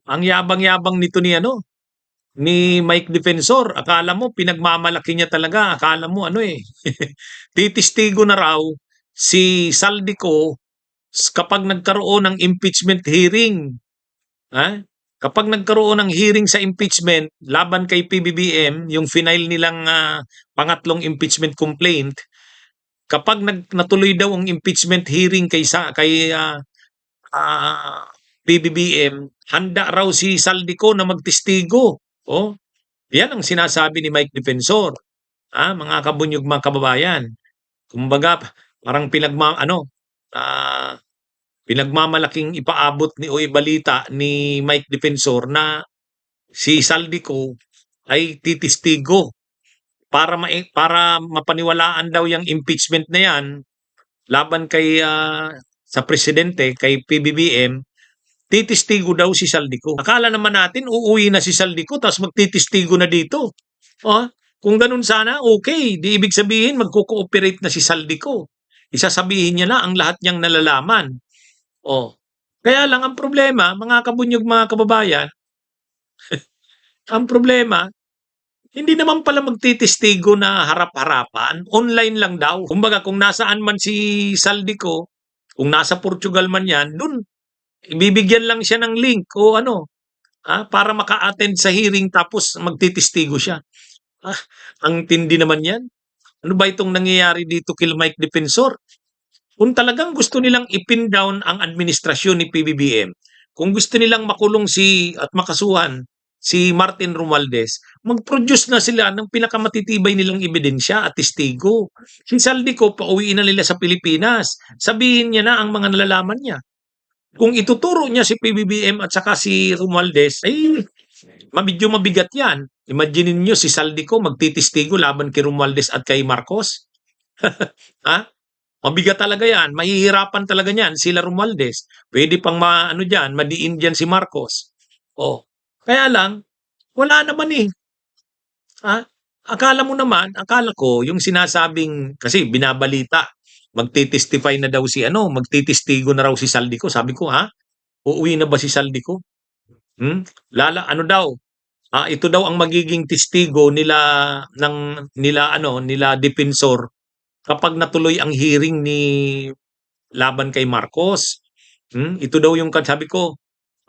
Ang yabang-yabang nito ni ano, ni Mike Defensor. Akala mo pinagmamalaki niya talaga. Akala mo ano eh. Titistigo na raw si Saldico kapag nagkaroon ng impeachment hearing. Ha? Kapag nagkaroon ng hearing sa impeachment laban kay PBBM, yung final nilang pangatlong impeachment complaint, kapag natuloy daw ang impeachment hearing kay PBBM, handa raw si Saldico na magtestigo. Oh, yan ang sinasabi ni Mike Defensor. Mga kabunyog mga kababayan. Kumbaga, parang ah, pinagmamalaking ipaabot ni o ibalita ni Mike Defensor na si Saldico ay titistigo para mapaniwalaan daw yung impeachment na yan laban sa presidente kay PBBM. Titistigo daw si Saldico. Akala naman natin uuwi na si Saldico tapos magtitistigo na dito. Oh, kung ganun sana, okay. Di ibig sabihin magko-cooperate na si Saldico. Isasabihin niya na ang lahat niyang nalalaman. Oh. Kaya lang ang problema, mga kabunyog mga kababayan, ang problema, hindi naman pala magtitistigo na harap-harapan, online lang daw. Kumbaga kung nasaan man si Saldico, kung nasa Portugal man yan, dun ibibigyan lang siya ng link o ano, para maka-attend sa hearing tapos magtitistigo siya. Ang tindi naman yan. Ano ba itong nangyayari dito kay Mike Defensor? Kung talagang gusto nilang ipin down ang administrasyon ni PBBM, kung gusto nilang makulong at makasuhan si Martin Romualdez, mag-produce na sila ng pinakamatitibay nilang ebidensya at testigo. Si Saldico, pauwiin na nila sa Pilipinas. Sabihin niya na ang mga nalalaman niya. Kung ituturo niya si PBBM at saka si Romualdez, ay medyo mabigat yan. Imagine niyo si Saldico magtitistigo laban kay Romualdez at kay Marcos. ha? Mabigat talaga yan. Mahihirapan talaga niyan sila Romualdez. Pwede pang madiin diyan si Marcos. Oh. Kaya lang, wala naman eh. Akala ko yung sinasabing, kasi binabalita, magtitestify na daw magtitistigo na raw si Saldico. Sabi ko, uuwi na ba si Saldico? Ano daw? Ito daw ang magiging testigo nila Defensor kapag natuloy ang hearing ni laban kay Marcos. Ito daw yung sabi ko,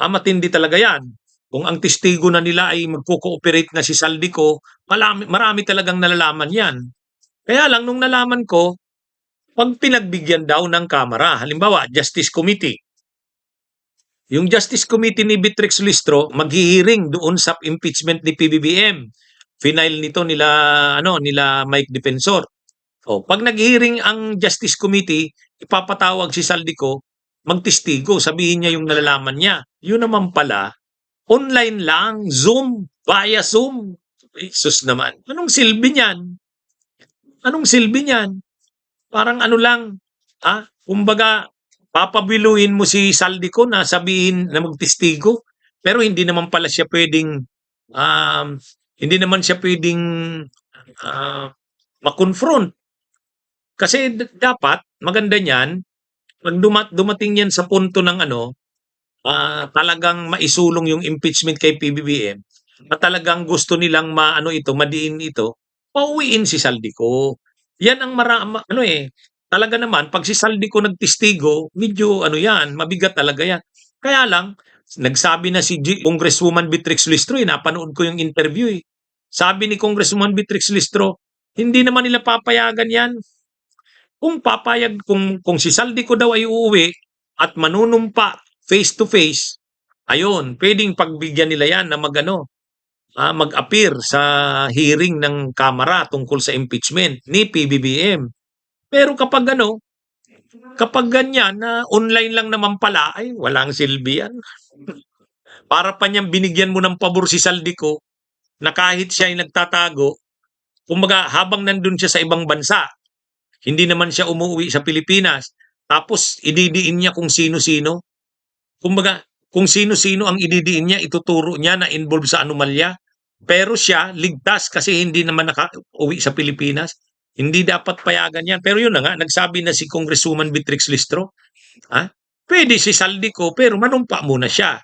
matindi talaga yan. Kung ang testigo na nila ay magko-cooperate na si Saldico, marami talagang nalalaman yan. Kaya lang, nung nalaman ko, pag pinagbigyan daw ng Kamara, halimbawa, Justice Committee, yung Justice Committee ni Beatrix Listro, maghihiring doon sa impeachment ni PBBM. Final nito nila Mike Defensor. Pag nag-hearing ang Justice Committee, ipapatawag si Saldico, magtestigo, sabihin niya yung nalalaman niya. Yun naman pala, online lang, via Zoom. Jesus naman. Anong silbi niyan? Anong silbi niyan? Parang ano lang, kumbaga, papabiluin mo si Saldico na sabihin na magtestigo, pero hindi naman siya pwedeng makonfront. Kasi dapat maganda niyan pag dumating yan sa punto ng talagang maisulong yung impeachment kay PBBM at talagang gusto nilang madiin ito, pauwiin si Saldico. Yan ang talaga naman pag si Saldico nagtestigo, medyo mabigat talaga yan. Kaya lang, nagsabi na si Congresswoman Beatrix Listro, napanood ko yung interview eh. Sabi ni Congresswoman Beatrix Listro, hindi naman nila papayagan yan. Kung si Saldico daw ay uuwi at manunumpa face to face, ayun, pwedeng pagbigyan nila yan na mag-appear sa hearing ng Kamara tungkol sa impeachment ni PBBM. Pero kapag ganyan na online lang naman pala, ay walang silbi yan. Para pa niyang binigyan mo ng pabor si Saldico na kahit siya ay nagtatago, kumbaga habang nandun siya sa ibang bansa, hindi naman siya umuwi sa Pilipinas. Tapos ididiin niya kung sino-sino. Kumbaga, kung sino-sino ang ididiin niya, ituturo niya na involved sa anomalya. Pero siya, ligtas kasi hindi naman nakauwi sa Pilipinas. Hindi dapat payagan yan. Pero yun na nga, nagsabi na si Congresswoman Beatrix Listro, pwede si Saldico pero manumpa muna siya.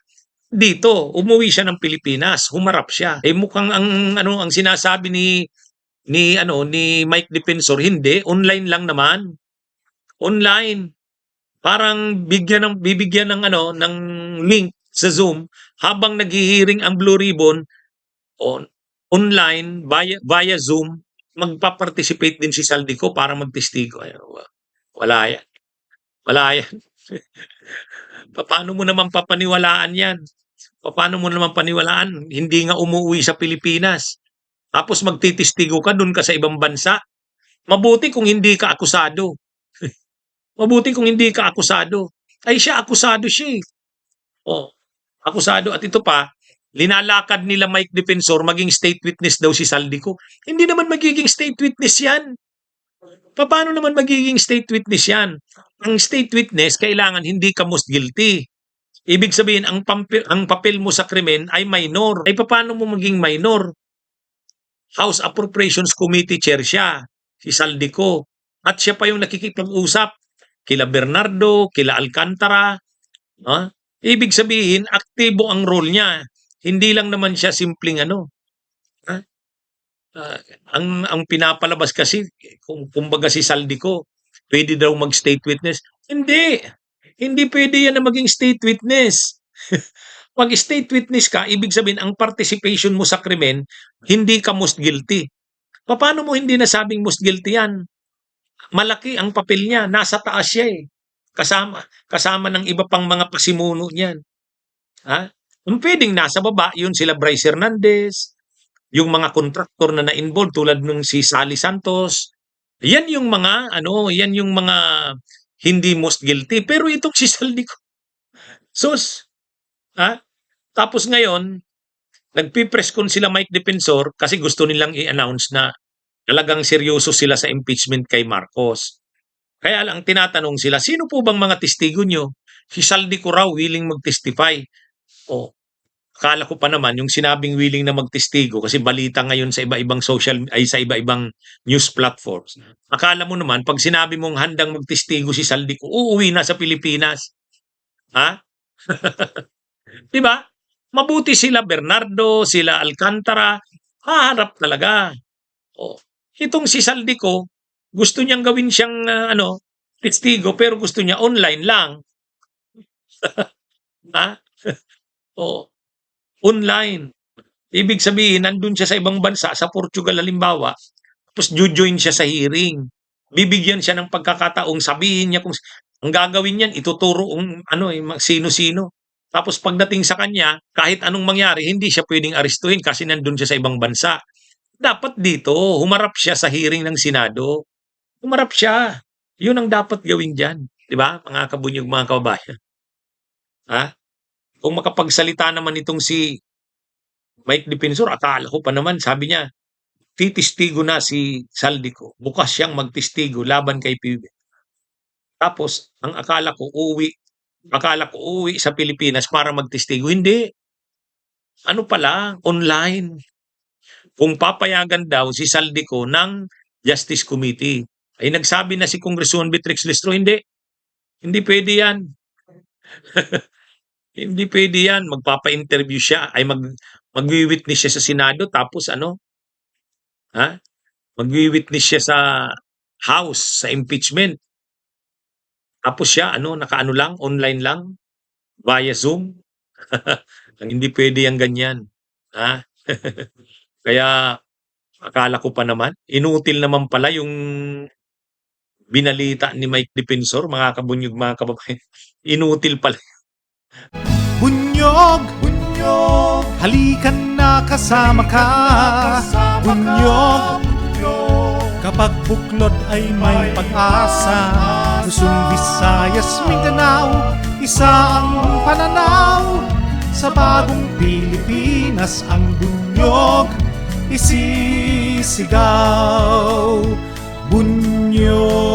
dito, umuwi siya ng Pilipinas, humarap siya. Eh mukhang ang sinasabi ni Mike Defensor, hindi, online lang naman. Online. Parang bibigyan ng link sa Zoom habang naghihiring ang Blue Ribbon online via Zoom, magpa-participate din si Saldico para magtestigo. Wala yan. Wala yan. Paano mo naman papaniwalaan yan? Paano mo naman paniwalaan? Hindi nga umuwi sa Pilipinas. Tapos magtitistigo ka dun ka sa ibang bansa. Mabuti kung hindi ka akusado. Mabuti kung hindi ka akusado. Ay siya, akusado siya eh. Oh, akusado. At ito pa, linalakad nila Mike Defensor maging state witness daw si Saldico. Hindi naman magiging state witness yan. Paano naman magiging state witness yan? Ang state witness, kailangan hindi ka most guilty. Ibig sabihin, ang papel mo sa krimen ay minor. Ay paano mo maging minor? House Appropriations Committee chair siya, si Saldico. At siya pa yung nakikipag-usap kila Bernardo, kila Alcantara. Ibig sabihin, aktibo ang role niya. Hindi lang naman siya simpleng ang pinapalabas kasi, kumbaga si Saldico, pwede daw mag-state witness. Hindi. Hindi pwede yan na maging state witness. Pag state witness ka, ibig sabihin, ang participation mo sa krimen, hindi ka most guilty. Paano mo hindi nasabing most guilty yan? Malaki ang papel niya. Nasa taas siya eh. Kasama ng iba pang mga pasimuno niyan. Kung pwedeng nasa baba, yun sila Bryce Hernandez, yung mga kontraktor na na-involved tulad nung si Sally Santos. Yan yung mga hindi most guilty. Pero itong si Saldico, sus, tapos ngayon, nagpipress con sila Mike Defensor kasi gusto nilang i-announce na talagang seryoso sila sa impeachment kay Marcos. Kaya lang tinatanong sila, sino po bang mga testigo nyo? Si Saldico raw willing mag-testify. Akala ko pa naman yung sinabing willing na magtestigo kasi balita ngayon sa iba-ibang sa iba-ibang news platforms. Akala mo naman pag sinabi mong handang magtestigo si Saldico, uuwi na sa Pilipinas. Di ba? Mabuti sila Bernardo, sila Alcantara, haharap talaga. Itong si Saldico, gusto niyang gawin siyang testigo pero gusto niya online lang. Online. Ibig sabihin, nandun siya sa ibang bansa, sa Portugal halimbawa, tapos join siya sa hearing. Bibigyan siya ng pagkakataong sabihin niya kung ang gagawin niyan, ituturo sino-sino. Tapos pagdating sa kanya, kahit anong mangyari, hindi siya pwedeng arestuhin kasi nandun siya sa ibang bansa. Dapat dito, humarap siya sa hearing ng Senado. Humarap siya. Yun ang dapat gawin dyan. Di ba? Mga kabunyog, mga kababayan. Kung makapagsalita naman itong si Mike Defensor, akala ko pa naman, sabi niya, titistigo na si Saldico. Bukas siyang magtistigo laban kay PBBM. Tapos, ang akala ko uuwi sa Pilipinas para magtistigo. Hindi. Ano pala, online. Kung papayagan daw si Saldico ng Justice Committee, ay nagsabi na si Congresswoman Beatrix Lestro, hindi. Hindi pwede yan. Hindi pwede yan. Magpapa-interview siya, ay magwi-witness siya sa Senado, tapos magwi-witness siya sa House, sa impeachment. Tapos siya, nakaano lang, online lang, via Zoom. Hindi pwede yung ganyan. Kaya, akala ko pa naman, inutil naman pala yung binalita ni Mike Defensor, mga kabunyog, mga kababayan. Inutil pala. Bunyog, bunyog, halikan na kasama ka. Bunyog, kapag buklod ay may pag-asa. Luzon, Visayas, Mindanao, isa ang pananaw. Sa bagong Pilipinas ang bunyog isisigaw. Bunyog.